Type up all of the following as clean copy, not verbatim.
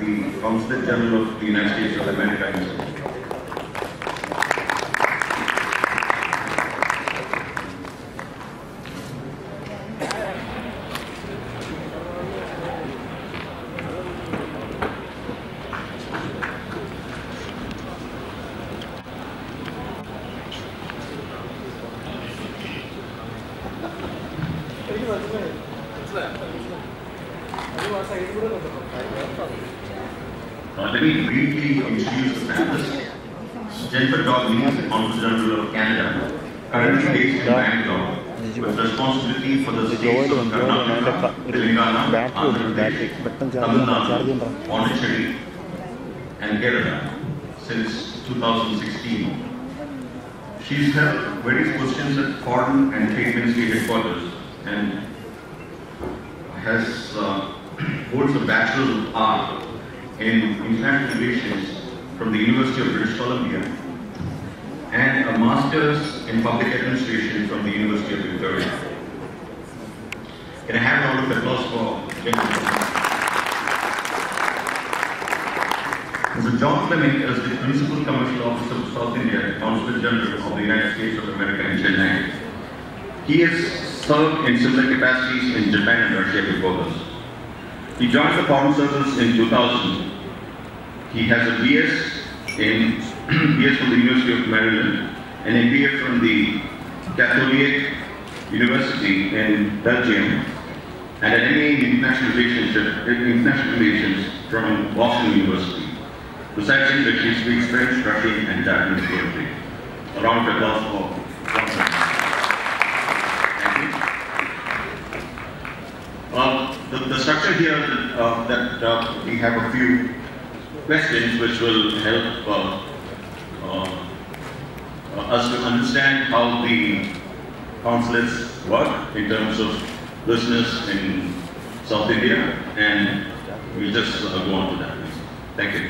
the Consulate General of the United States of America in Chennai. Let me briefly introduce the panelists. Jennifer Dogley, Consul General of Canada, currently based in Bangalore, with responsibility for the states of Karnataka, Telangana, Andhra Pradesh, Tamil Nadu, Pondicherry, and Kerala since 2016. She's held various positions at Foreign and Trade Ministry headquarters and has holds a Bachelor's of Art in International Relations from the University of British Columbia and a Master's in Public Administration from the University of Victoria. Can I have a round of applause for Jennifer? Mr. John Fleming is the Principal Commercial Officer of South India, Consulate General of the United States of America in Chennai. He has served in similar capacities in Japan and Russia before this. He joined the Foreign Service in 2000. He has a BS from the University of Maryland, an MBA from the Catholic University in Belgium, and an MA in International Relations from Boston University. Besides English, he speaks French, Russian, and Japanese fluently. A round of applause for Johnson. Thank you. The structure here that we have a few questions which will help us to understand how the consulates work in terms of business in South India, and we'll just go on to that. Thank you.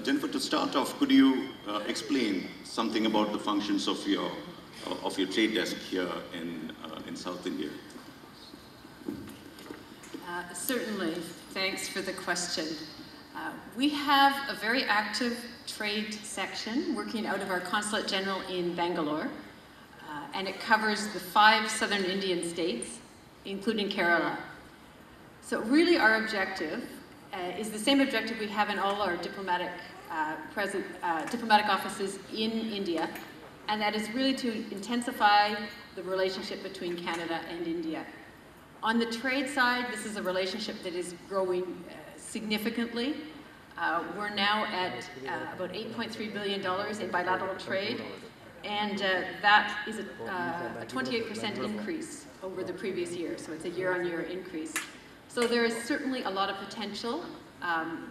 Jennifer, to start off, could you explain something about the functions of your trade desk here in South India? Certainly. Thanks for the question. We have a very active trade section working out of our Consulate General in Bangalore, and it covers the 5 southern Indian states, including Kerala. So really our objective is the same objective we have in all our diplomatic offices in India, and that is really to intensify the relationship between Canada and India. On the trade side, this is a relationship that is growing significantly. We're now at about $8.3 billion in bilateral trade, and that is a 28% increase over the previous year, so it's a year-on-year increase. So there is certainly a lot of potential.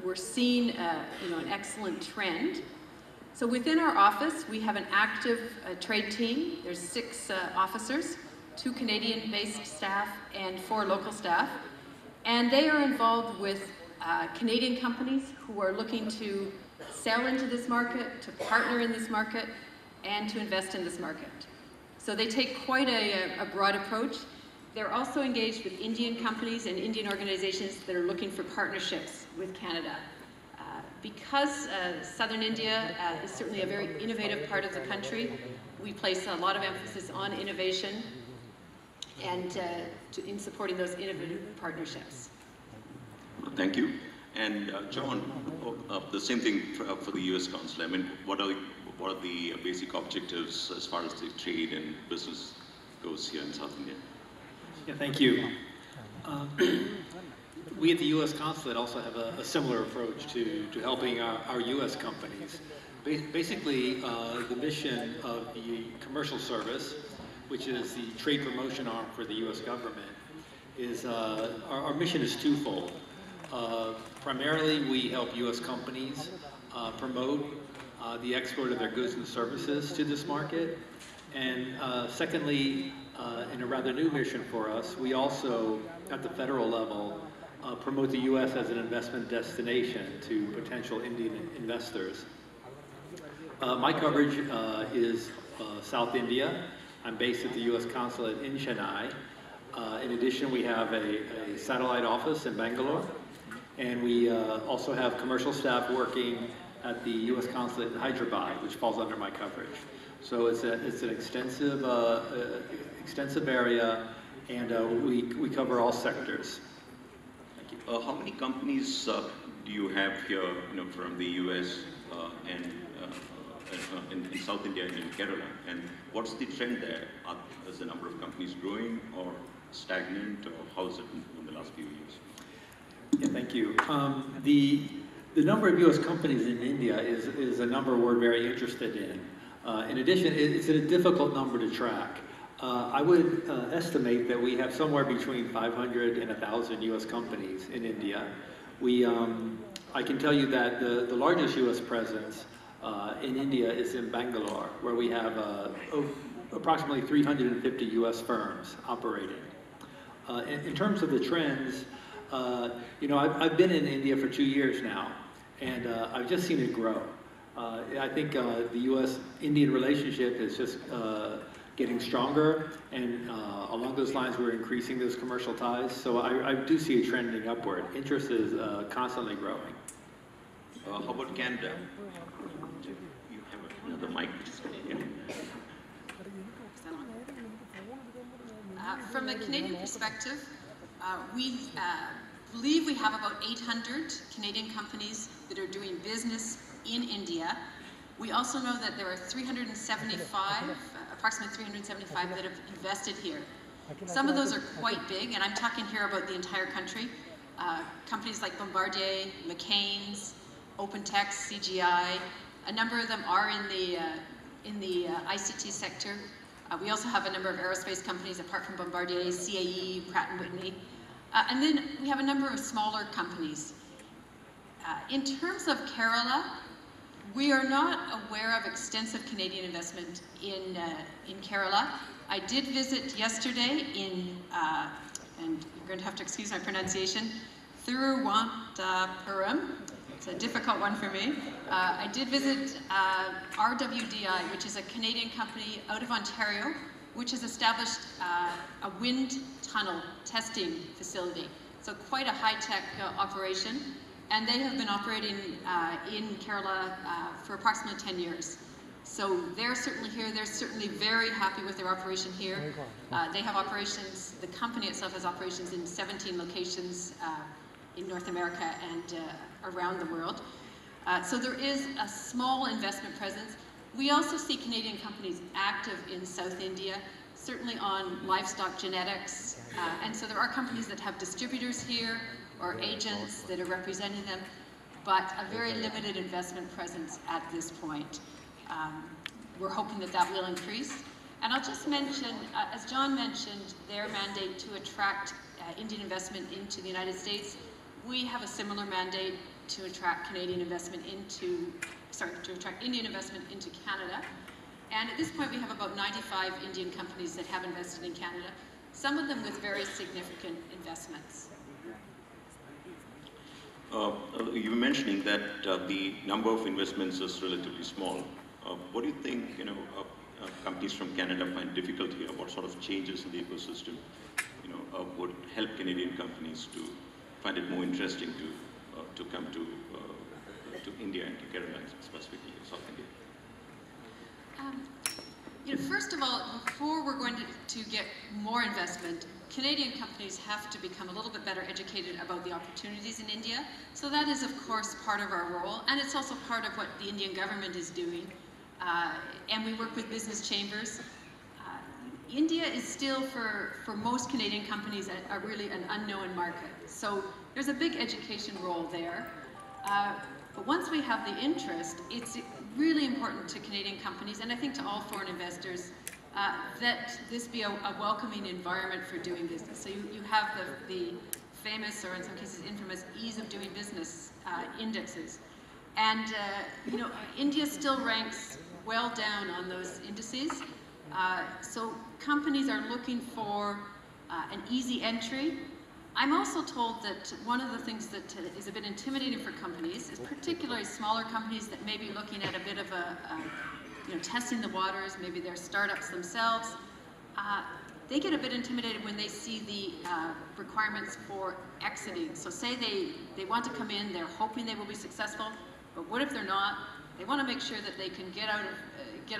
We're seeing an excellent trend. So within our office, we have an active trade team. There's 6 officers, 2 Canadian-based staff and 4 local staff. And they are involved with Canadian companies who are looking to sell into this market, to partner in this market, and to invest in this market. So they take quite a broad approach. They're also engaged with Indian companies and Indian organizations that are looking for partnerships with Canada. Because Southern India is certainly a very innovative part of the country, we place a lot of emphasis on innovation and in supporting those innovative partnerships. Thank you. And John, the same thing for the U.S. Consulate. I mean, what are the basic objectives as far as the trade and business goes here in South India? Yeah, thank you. We at the U.S. Consulate also have a similar approach to helping our U.S. companies. Basically, the mission of the commercial service, which is the trade promotion arm for the U.S. government, is our mission is twofold. Primarily, we help U.S. companies promote the export of their goods and services to this market. And secondly, in a rather new mission for us, we also, at the federal level, promote the U.S. as an investment destination to potential Indian investors. My coverage is South India. I'm based at the U.S. Consulate in Chennai. In addition, we have a satellite office in Bangalore, and we also have commercial staff working at the U.S. consulate in Hyderabad, which falls under my coverage. So it's an extensive area, and we cover all sectors. Thank you. How many companies do you have here, from the U.S. And in South India and in Kerala? And what's the trend there? Is the number of companies growing or stagnant, or how is it in the last few years? Yeah, thank you. The number of U.S. companies in India is a number we're very interested in. In addition, it's a difficult number to track. I would estimate that we have somewhere between 500 and 1,000 U.S. companies in India. I can tell you that the largest U.S. presence in India is in Bangalore, where we have approximately 350 U.S. firms operating. In terms of the trends, I've been in India for 2 years now, and I've just seen it grow. I think the U.S.-Indian relationship is just getting stronger, and along those lines, we're increasing those commercial ties. So I do see it trending upward. Interest is constantly growing. How about Canada? You have another mic, which is Canadian. From a Canadian perspective, we believe we have about 800 Canadian companies that are doing business in India. We also know that there are approximately 375 that have invested here. Some of those are quite big, and I'm talking here about the entire country. Companies like Bombardier, McCain's, OpenText, CGI, a number of them are in the ICT sector. We also have a number of aerospace companies apart from Bombardier, CAE, Pratt & Whitney. And then we have a number of smaller companies. In terms of Kerala, we are not aware of extensive Canadian investment in Kerala. I did visit yesterday in, and you're going to have to excuse my pronunciation, Thiruvananthapuram. It's a difficult one for me. I did visit RWDI, which is a Canadian company out of Ontario, which has established a wind tunnel testing facility. So quite a high-tech operation. And they have been operating in Kerala for approximately 10 years. So they're certainly here. They're certainly very happy with their operation here. They have operations, the company itself has operations in 17 locations in North America and around the world. So there is a small investment presence. We also see Canadian companies active in South India, certainly on livestock genetics. And so there are companies that have distributors here or agents that are representing them, but a very limited investment presence at this point. We're hoping that that will increase. And I'll just mention, as John mentioned, their mandate to attract Indian investment into the United States. We have a similar mandate to attract Canadian investment into, to attract Indian investment into Canada. And at this point, we have about 95 Indian companies that have invested in Canada, some of them with very significant investments. You were mentioning that the number of investments is relatively small. What do you think, companies from Canada find difficult here? What sort of changes in the ecosystem, would help Canadian companies to find it more interesting to come to India and to Kerala specifically, South India? First of all, before we're going to get more investment, Canadian companies have to become a little bit better educated about the opportunities in India. So that is, of course, part of our role, and it's also part of what the Indian government is doing. And we work with business chambers. India is still, for most Canadian companies, a really an unknown market. So there's a big education role there. But once we have the interest, it's really important to Canadian companies, and I think to all foreign investors, that this be a welcoming environment for doing business. So you have the famous, or in some cases infamous, ease of doing business indexes. And India still ranks well down on those indices. So companies are looking for an easy entry. I'm also told that one of the things that is a bit intimidating for companies is particularly smaller companies that may be looking at a bit of testing the waters, maybe they're startups themselves. they get a bit intimidated when they see the requirements for exiting. So say they want to come in, they're hoping they will be successful, but what if they're not? They want to make sure that they can get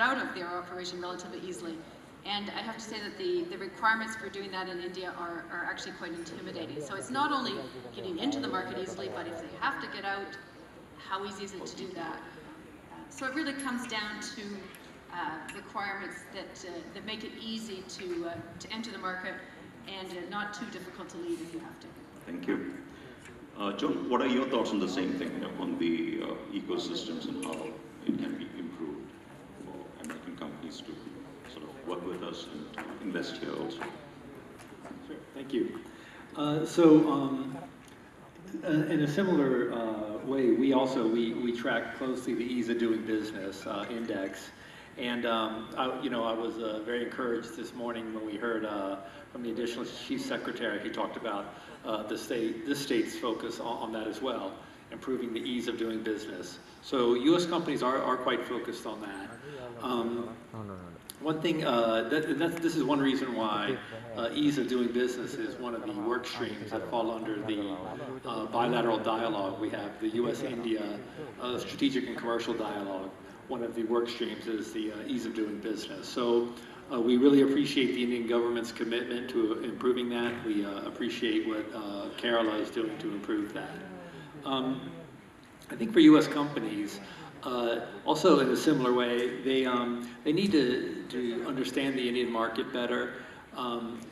out of their operation relatively easily. And I have to say that the requirements for doing that in India are actually quite intimidating. So it's not only getting into the market easily, but if they have to get out, how easy is it to do that? So it really comes down to requirements that make it easy to enter the market and not too difficult to leave if you have to. Thank you. John, what are your thoughts on the same thing, on the ecosystems and how it can be improved for American companies to sort of work with us and to invest here also? Sure. Thank you. In a similar way, we track closely the ease of doing business index, and I was very encouraged this morning when we heard from the additional chief secretary. He talked about this state's focus on that as well, improving the ease of doing business. So U.S. companies are quite focused on that. One thing, this is one reason why ease of doing business is one of the work streams that fall under the bilateral dialogue. We have the U.S.-India strategic and commercial dialogue. One of the work streams is the ease of doing business. So we really appreciate the Indian government's commitment to improving that. We appreciate what Kerala is doing to improve that. I think for U.S. companies, also in a similar way, they need to understand the Indian market better.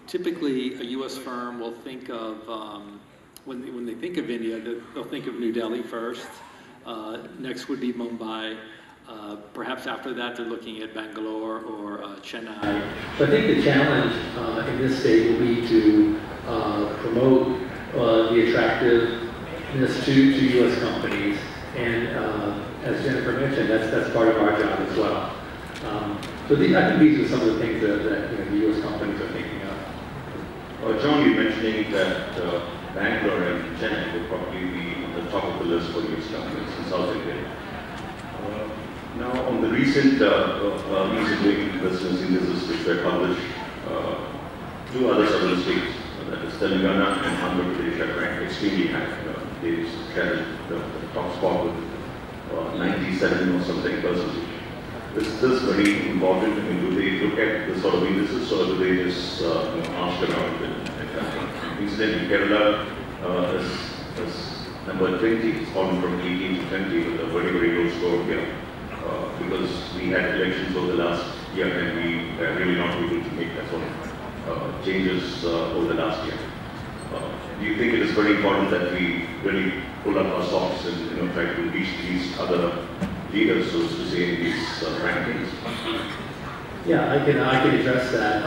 Typically, a U.S. firm will think of, when they think of India, they'll think of New Delhi first. Next would be Mumbai. Perhaps after that, they're looking at Bangalore or Chennai. So I think the challenge in this state will be to promote the attractiveness to U.S. companies. And as Jennifer mentioned, that's part of our job as well. So I think these are some of the things that the U.S. companies are thinking of. John, you mentioning that Bangalore and Chennai will probably be on the top of the list for U.S. companies in South India. Now, on the recent ease of doing business indices which were published, two other southern states, that is Telangana and Andhra Pradesh, are ranked extremely high. They carry the top spot with 97 or something percentage. Is this very important? I mean, do they look at the sort of indices, or do they just ask around it? Incidentally, Kerala is number 20, it's fallen from 18 to 20 with a very, very low score here. Because we had elections over the last year and we were really not able to make that sort of changes over the last year. Do you think it is very important that we really pull up our socks and try to reach these other leaders, so to say, in these rankings? Yeah, I can address that.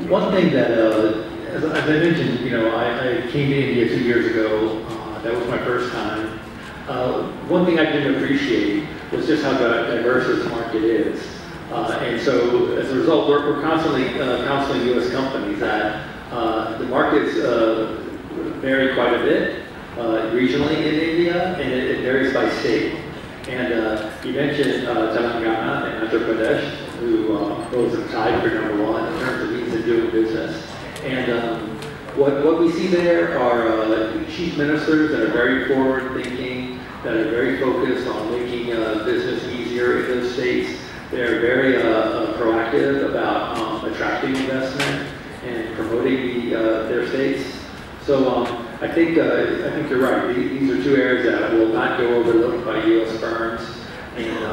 One thing that, as I mentioned, I came to India 2 years ago. That was my first time. One thing I didn't appreciate was just how diverse this market is. And so as a result, we're constantly counseling U.S. companies that the markets vary quite a bit regionally in India, and it varies by state. And you mentioned Telangana and Andhra Pradesh, who both are tied for #1 in terms of ease of doing business. And what we see there are chief ministers that are very forward-thinking, that are very focused on making business easier in those states. They're very proactive about attracting investment and promoting their states. So I think you're right. These are two areas that will not go overlooked by U.S. firms, and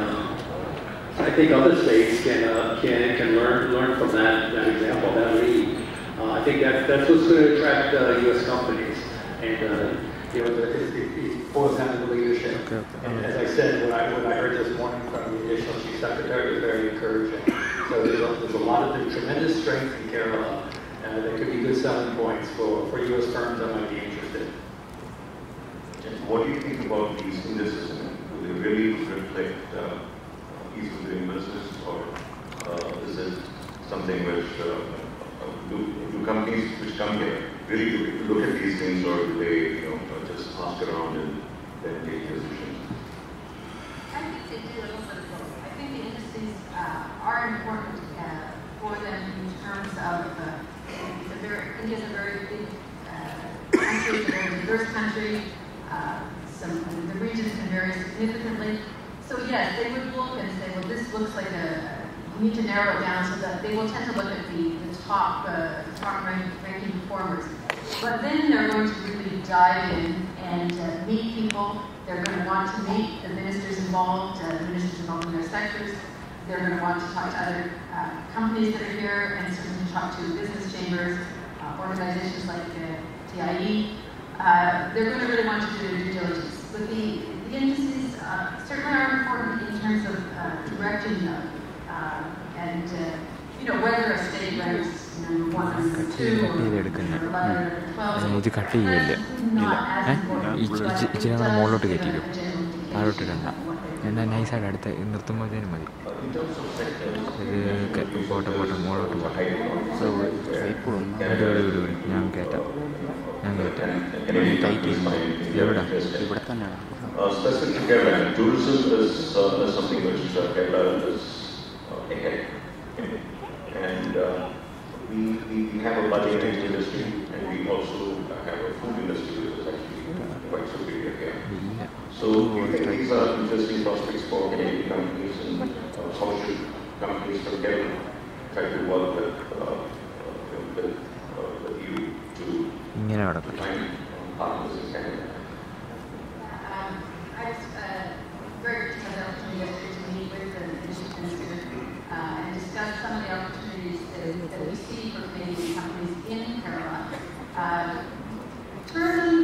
I think other states can learn from that example, that lead. I think that's what's going to attract U.S. companies, and it boils down to the leadership. Okay. And as I said, what I heard this morning from the additional chief secretary was very encouraging. So there's a lot of tremendous strength in Kerala that could be good selling points for U.S. firms that might be interested. What do you think about these indices? Do they really reflect ease of doing business, or is it something which do companies which come here really look at these things, or do they just ask around and then take decisions? I think they do a little bit of both. I think the indices are important for them in terms of India is a very big country, it's a very diverse country. The regions can vary significantly. So yes, they would look and say, well, this looks like we need to narrow it down so that they will tend to look at the top ranking performers. But then they're going to really dive in and meet people. They're going to want to meet the ministers involved in their sectors. They're going to want to talk to other companies that are here and certainly talk to business chambers, organizations like TiE. They're going to really want to do their due diligence. But the indices certainly are important in terms of directing them. Whether a state ranks number 1 or number 2 or number 11 or 12, ഇത് cut ചെയ്യല്ലേ ഇച്ചിരി കൂടെ മുകളിലോട്ട് കയറ്റിക്കും താഴോട്ട് ഇടണ്ട എന്നാൽ നൈസായിട്ട് അടുത്ത് നിർത്തുമ്പോഴത്തേനും മതി ഇത് പോട്ടെ മുകളിലോട്ട് പോട്ടെ വിടും ഞാൻ കയറ്റാം എവിടെ ഇവിടെ തന്നെയാണ് Specific to Kerala, tourism is something which Kerala is ahead. And we have a budding industry, and we also have a food industry which is actually quite superior here. So we think these are interesting prospects for Canadian companies, and how should companies from Kerala try to work with you to find partners in Canada. I was very fortunate to have the opportunity yesterday to meet with the industry minister and discuss some of the opportunities that we see for Canadian companies in Kerala. Tourism,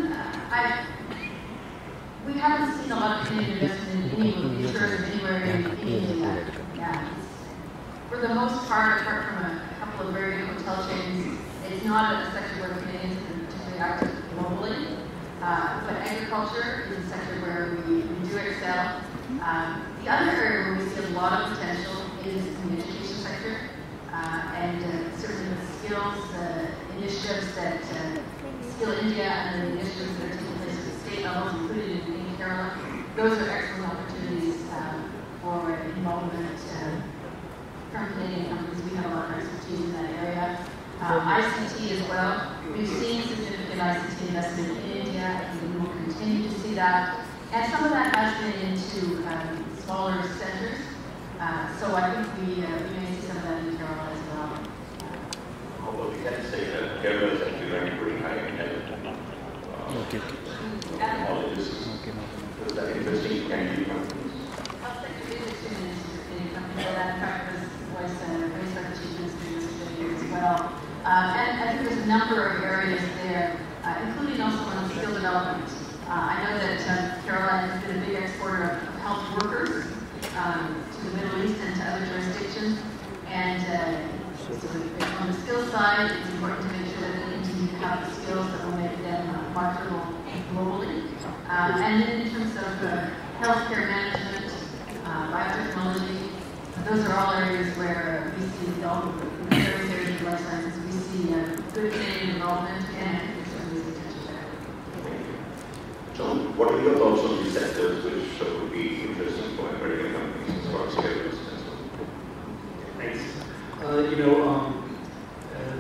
we haven't seen a lot of Canadian investment in tourism anywhere in India. For the most part, apart from a couple of very good hotel chains, it's not a sector where Canadians are particularly active globally. But agriculture is a sector where we do excel. The other area where we see a lot of potential is in the education sector. And certainly the skills initiatives that Skill India and the initiatives that are taking place at the state level, including in Kerala, those are excellent opportunities for involvement from Canadian companies. We have a lot of expertise in that area. ICT as well. We've seen significant ICT investment in India, and we will continue to see that. And some of that has been into smaller centers. So I think we may see some of that in Kerala as well. Although we can say that Kerala is actually ranked pretty high in Canada. All of this is that interesting to Canadian companies. Health sector is extremely interesting to Canadian companies. That in fact was raised by the Chief Minister yesterday as well. And I think there's a number of areas there, including also on skill development. I know that Kerala has been a big exporter of health workers to the Middle East and to other jurisdictions. And on the skills side, it's important to make sure that they continue to have the skills that will make them marketable globally. And then in terms of healthcare management, biotechnology, those are all areas where we see all the various areas of life sciences. We see good Canadian involvement and certainly potential there. John, what are your thoughts on these sectors which would be interesting for American companies as far as Kerala is concerned? Thanks.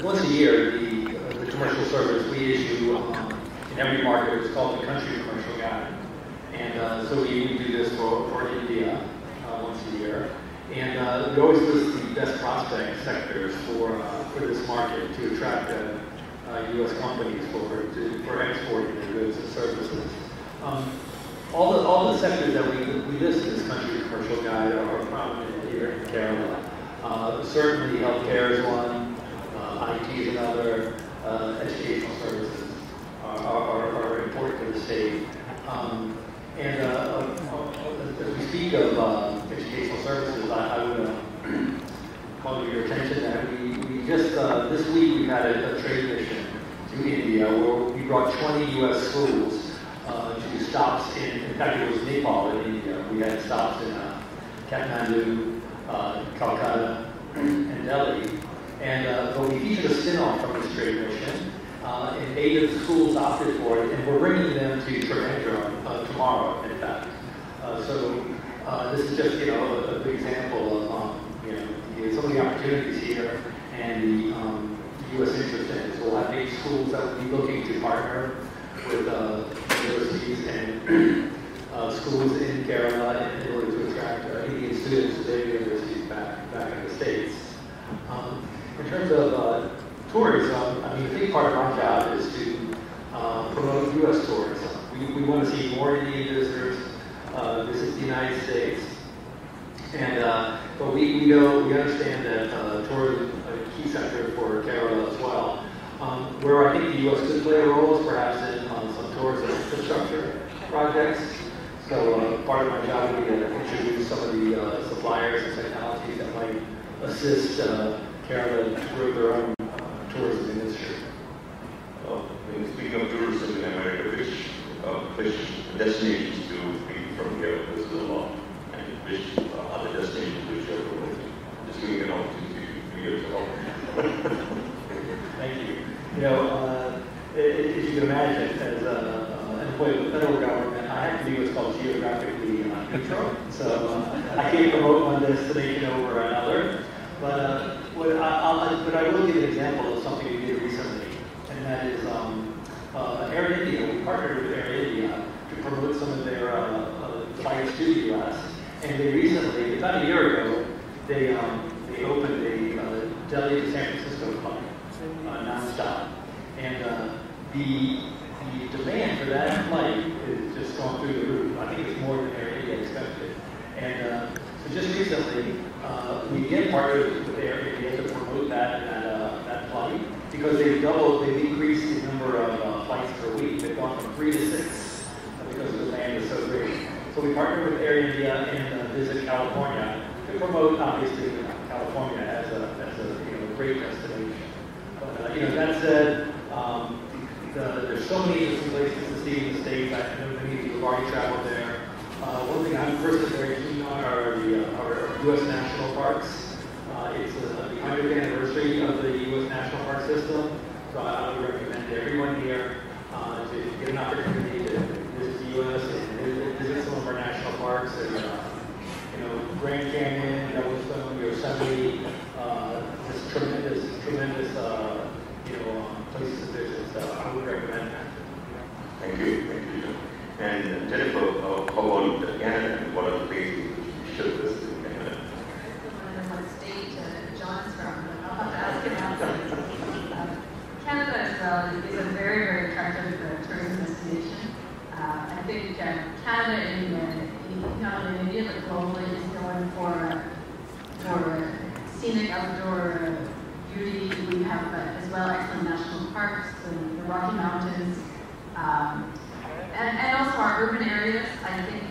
Once a year, the commercial service we issue in every market is called the Country Commercial Guide. And so we do this for India once a year. And we always list the best prospect sectors for this market to attract U.S. companies for exporting their goods and services. All the sectors that we list in this Country Commercial Guide are prominent here in Kerala. Certainly healthcare is one, IT is another, educational services are important to the state. And as we speak of educational services, I would call to your attention that we just, this week we had a trade mission to India where we brought 20 U.S. schools to stops in fact it was Nepal in India. We had stops in Kathmandu, Calcutta, and Delhi. And but we featured a spin-off from this trade mission. And 8 of the schools opted for it, and we're bringing them to Trivandrum tomorrow, in fact. So this is just, a good example of, some of the opportunities here and the U.S. interest in. So we'll have 8 schools that will be looking to partner with universities and schools in Kerala in order to attract Indian students to their universities back in the States. In terms of tourism, I mean, a big part of my job is to promote U.S. tourism. We want to see more Indian visitors visit the United States. And but we understand that tourism is a key sector for Kerala as well. Where I think the U.S. could play a role is perhaps in some tourism infrastructure projects. So part of my job would be to introduce some of the suppliers and technologies that might assist Kerala to grow their own tourism industry. Speaking of tourism in America, which destinations do people from here visit a lot? And which other destinations which are promoting? Just giving an opportunity for you as well. Thank you. You know, as you can imagine, as an employee of the federal government, I have to be what's called geographically neutral. So I can't promote one destination over another. But I will give an example of something we did recently, and that is Air India. We partnered with Air India to promote some of their flights to the U.S. And they recently, about a year ago, they opened a Delhi to San Francisco flight nonstop, and the demand for that flight is just gone through the roof. I think it's more than Air India expected. And so just recently, we again partnered with Air India to promote that flight because they've increased the number of flights per week. They've gone from 3 to 6 because the demand is so great. So we partnered with Air India and Visit California to promote, obviously, California as a great destination. But that said, there's so many different places to see in the States. I know many of you have already traveled there. One thing I'm personally very keen on are our U.S. national parks. It's the 100th anniversary of the U.S. national park system, so I would recommend to everyone here to get an opportunity to visit the U.S. and visit some of our national parks. And, Grand Canyon, Yellowstone, Yosemite, just tremendous places to visit. So I would recommend that. Thank you. And Jennifer, how about Canada? What are the places you should visit in Canada? What state John is from, but I'll have to ask him outside. Canada is a very, very attractive tourism destination. I think Canada, not only in India, but globally, is known for scenic outdoor beauty. We have as well excellent national parks, the Rocky Mountains, and also our urban areas. I think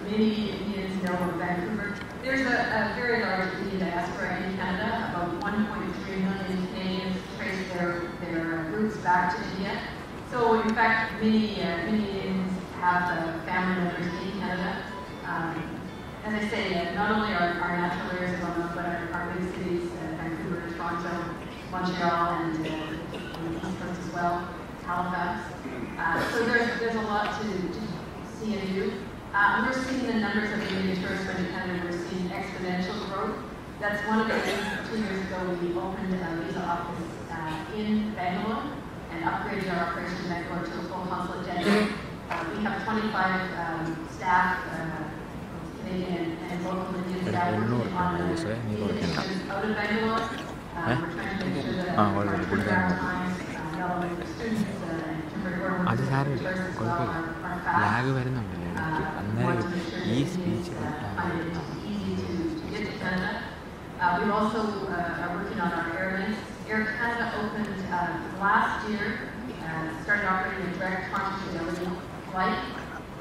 many Indians know of Vancouver. There's a very large Indian diaspora in Canada. About 1.3 million Canadians trace their roots back to India. So in fact, many Indians have family members in Canada. As I say, not only our natural areas are well known, but our big cities, Vancouver, Toronto, Montreal, and the East Coast as well, Halifax. So there's a lot to see and do. We're seeing the numbers of Indian tourists going to Canada. We're seeing exponential growth. That's one of the reasons 2 years ago we opened a visa office in Bangalore and upgraded our operation in Bangalore to a full consulate general. We have 25 staff, Canadian and local Indian staff working on the initiatives out of Bangalore. We're trying to make sure that our turnaround times, not only for students and temporary workers, but tourists as well, are fast. We want to make sure that Canadians find it easy to get to Canada. We also are working on our airlines. Air Canada opened last year, started operating a direct Toronto to Delhi flight.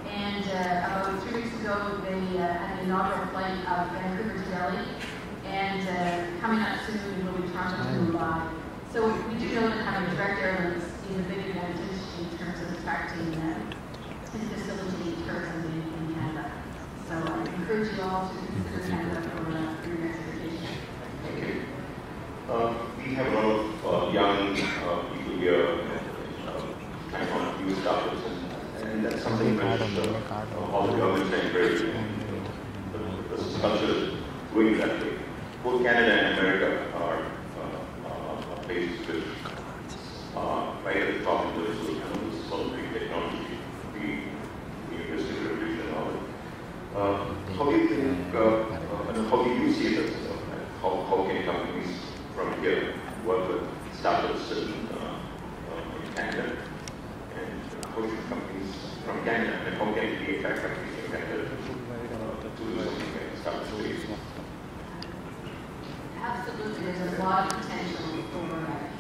And about 3 weeks ago, they had an inaugural flight of Vancouver to Delhi. And coming up soon will be Toronto to Mumbai. So we do know that having direct airlines is a big advantage in terms of attracting and facilitating tourism in Canada. So I encourage you all to consider Canada for your next vacation. Thank you. We have a lot of young people here trying on new startups, and that's something which all the governments are encouraging. The culture is going that way. Both Canada and America are places with right at the top of the list of this sort of big technology, the industry revolution and all that. How do you think, how do you see it? How can companies from here work with startups in Canada? And how should companies from Canada, and how can we attract companies from Canada to do something like startup space? Absolutely, there's a lot of potential for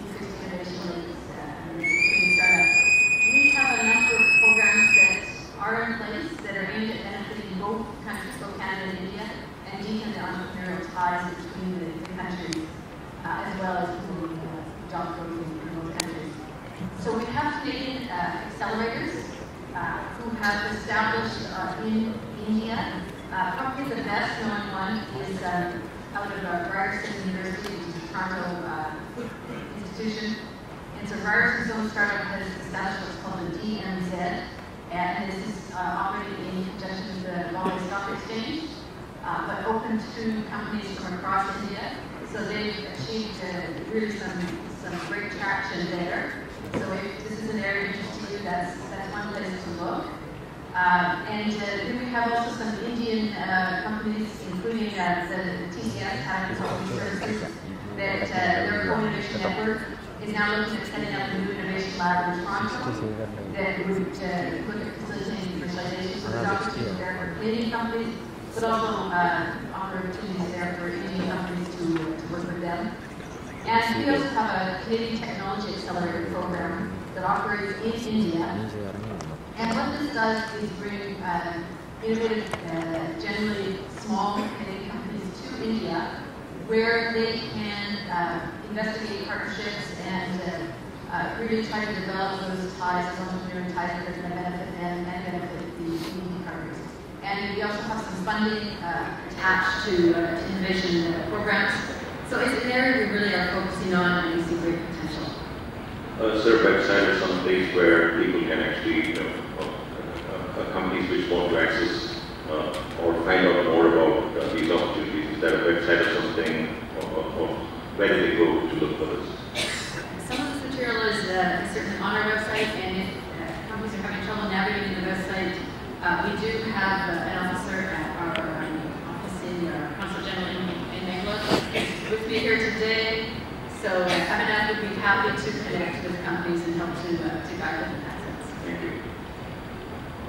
increased innovation in startups. We have a number of programs that are in place that are aimed at benefiting both countries, both Canada and India, and deepen the entrepreneurial ties between the countries, as well as promoting job growth in those countries. So we have Canadian accelerators who have established in India. Probably the best known one is out of Ryerson University, which is a Toronto institution. And so Ryerson's own startup has established what's called the DMZ, and this is operating in conjunction with the Bombay Stock Exchange, but open to companies from across India. So they've achieved really some great traction there. So if this is an area of interest to you, that's one place to look. And then we have also some Indian companies, including the TCS, Talent Consulting Services, that their co-innovation network is now looking at setting up a new innovation lab in Toronto that would look at facilitating commercialization. So there's opportunities there for Canadian companies, but also opportunities there for Indian companies to work with them. And we also have a Canadian Technology Accelerator program that operates in India. And what this does is bring innovative, generally small Canadian companies to India, where they can investigate partnerships and really try to develop those ties, those entrepreneurial ties that are going to benefit them and benefit the Indian partners. And we also have some funding attached to innovation programs. So it's an area we really are focusing on, and we see great potential. Is there a website or some place where people can actually, companies which want to access or find out more about these opportunities? Is there a website or something, or where do they go to look for this? Some of this material is certainly on our website, and if companies are having trouble navigating the website, we do have an officer at our office in our Consul General in Bangalore with me here today. So Abhinav would be happy to connect with companies and help to guide them in that sense. Thank you.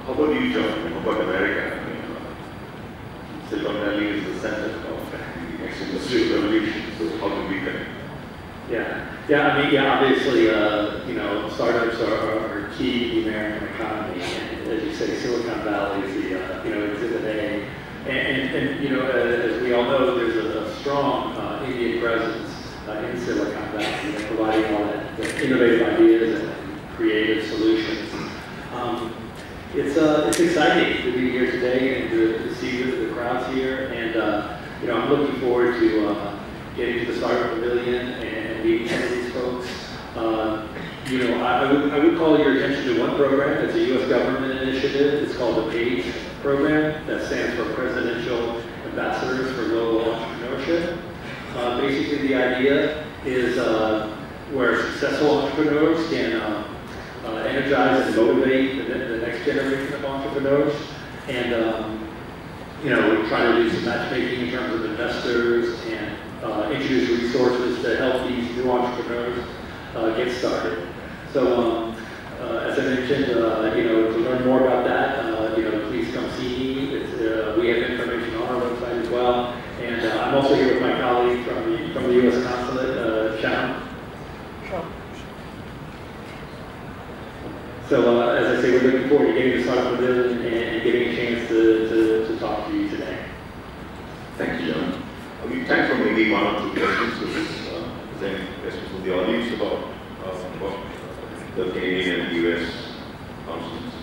How about you, John? How about America? Silicon Valley is the center of the next industrial revolution. So how do we connect? Obviously, startups are key to the American economy, and as you say, Silicon Valley is the exhibit A, and as we all know, there's a strong Indian presence in Silicon Valley, providing all that innovative ideas and creative solutions. It's exciting to be here today and to see the crowds here, and I'm looking forward to getting to the Startup Pavilion and meeting some of these folks. I would call your attention to one program. It's a U.S. government initiative. It's called the PAGE program. That stands for Presidential Ambassadors for Global Entrepreneurship. Basically, the idea is where successful entrepreneurs can energize and motivate the next generation of entrepreneurs, and we try to do some matchmaking in terms of investors and introduce resources to help these new entrepreneurs get started. So, as I mentioned, to learn more about that, please come see me. We have information on our website as well, and I'm also here with my colleague from the U.S. Consulate, Shannon. So, as I say, we're looking forward to getting to Startup Pavilion and getting a chance to talk to you today. Thank you, John. We have time for maybe one or two questions. So is there any questions from the audience about the Canadian and US councils?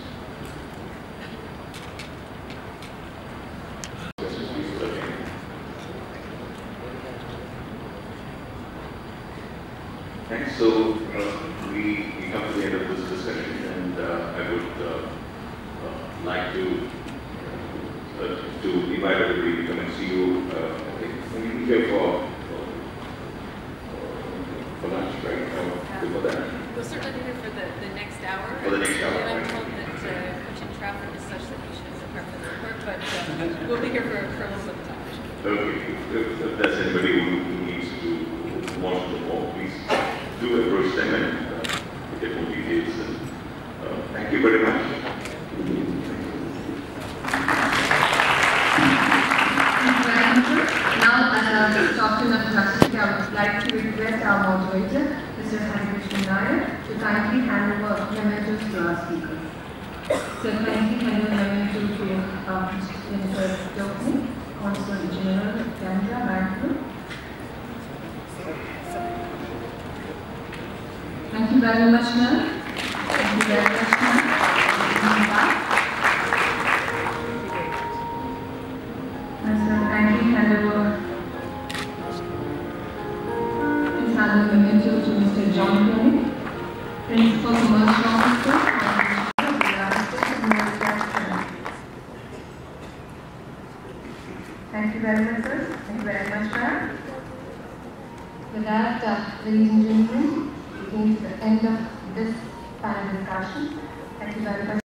Questions, please. Thanks. So we come to the end of this discussion, and I would like to invite everybody to come and see you. I think we'll be here for lunch, right? hour. For the next hour. And I'm told that Cochin traffic is such that we should depart for the airport, but we'll be here for a little bit of time. Okay, if there's anybody who needs to watch the walk, please do approach them and get more details. And, thank you very much. Now, as a token of gratitude, I would like to request our moderator, Mr. Harikrishnan Nair, to kindly hand over mementos to our speaker. So kindly hand over mementos to Mr. Dokni, Consul General of Canada, Bangalore. Thank you very much, ma'am. Thank you very much, ma'am. Kindly hand over the memento to Mr. John Kelly, Principal Commercial Officer of the United States of America. Thank you very much, sir. Thank you very much, ma'am. With that, ladies and gentlemen, we came to the end of this panel discussion. Thank you very much.